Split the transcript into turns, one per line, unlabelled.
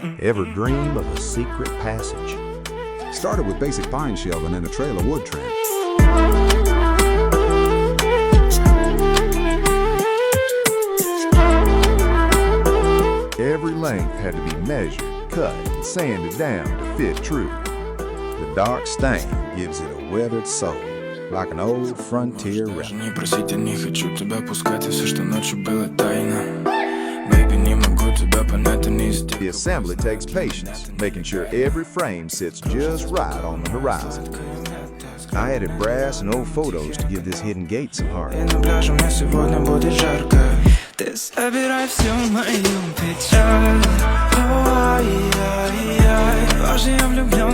Ever dream of a secret passage?
Started with basic pine shelving and a trail of wood trim.
Every length had to be measured, cut, and sanded down to fit true. The dark stain gives it a weathered soul, like an old frontier relic.
Не просите, не хочу тебя пускать, и все, что ночью было тайна. Baby, не могу тебя понять, не сделаю.
The assembly takes patience, making sure every frame sits just right on the horizon. I added brass and old photos to give this hidden gate some heart.
И на пляже мне сегодня будет жарко. Ты собирай всю мою печаль. Ой-ой-ой, боже, я влюблен.